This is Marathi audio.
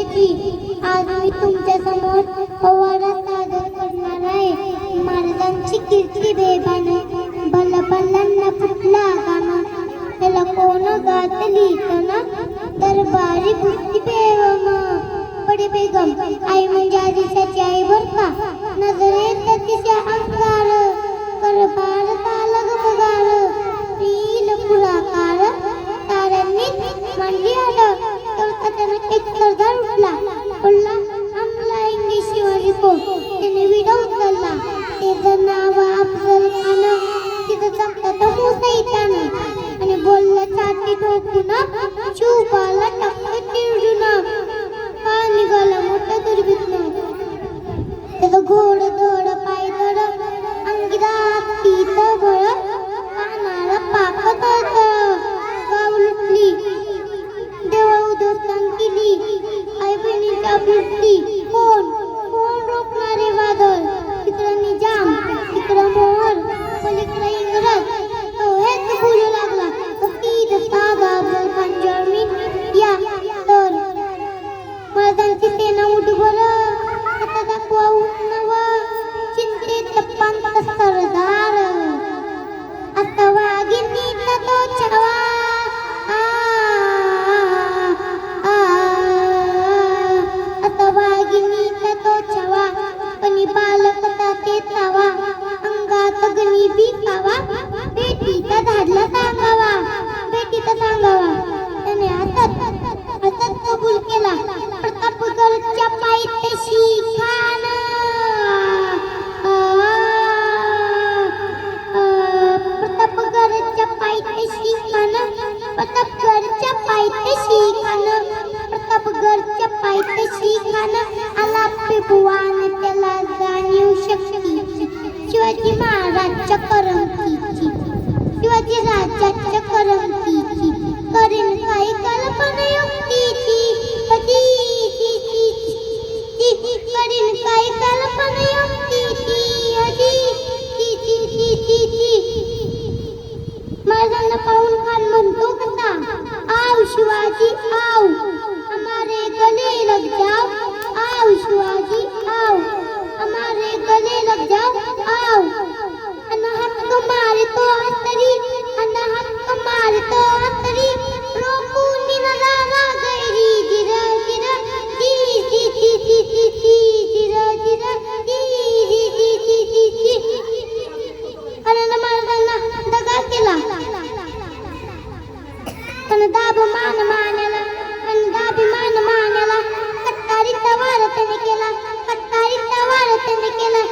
चिठी आज मी तुमच्या समोर पोवाडा सादर करणार आहे. महाराजांची कीर्ती बेभान भला भल्यांना फुटला गाणं त्याला कोण गात लिहिताना दरबारी बुद्धी बेगम बडी बेगम आई म्हणजे आदिशाची आई बर का. नजरेत तिच्या अंगार कर भारताला गमगार रील पुराकार ताऱ्यांनी मांडली आलं तर त्यानं एक सरदार उठला बोलला हमला इंगी शिवाजी को त्याने विडा उचलला त्याचं नाव अफजल खान तिथं चमचा तो मुसैतान आणि बोलला छाती ठोकून शिवबाला टक्क चिरडून का निघाला मोठा दुर्भिन्न त्याचं घोड धड पाय धड अंगिरात तीत बळ कानाला पाक तळतळ गाव लुटली देवा उद्ध्वस्तान केली आई बहिणीच्या वृत्ती कोण कोण रोखणारे वादळ तिकडं निजाम तिकडं मोहर पलीकडं इंग्रज तो हेच बोलू लागला फकीर साधा अफजल जर्मी या तर महाराजांची सेना उठवर आता दाखवा उन्नव चिंतेत पंत सरदार आता वाघिणीचा तो छवा आता वाघिणीचा तो छवा पणी बालकता ते चावा अंगात गणी बिकावा बेटीचा धाडला सांगावा बेटीचा सांगावा त्याने हातात कबूल केला प्रतापगडच्या पायथ्याशी खान प्रतापगडच्या पायथ्याशी खान प्रतापगडच्या पायथ्याशी खान प्रतापगडच्या पायथ्याशी खान आला पेबुवान त्याला जाणीव शक्तीची शिवाजी महाराजच्या करमतीची शिवाजी राजाच्या करमतीची करीन काही कल्पना युक्तीची करीन काही कल्पना युक्तीची महाराजांना पाहून खान म्हणतो कसा आव शिवाजी आव हमारे गले लग जाओ आओ शिवाजी आओ हमारे गले लग जाओ आओ अनहद मारे तो हतरी अनहद मारे तो हतरी रोकू निराला गैरी जिरा जिरा जी जी जी जी जी जी जिरा जिरा जी जी जी जी जी जी अरे महाराजांना दगा केला पण दाभिमान मानाला पण दाभिमान मानाला कट्टारीचा वार त्याने केला कट्टारीचा वार त्याने केला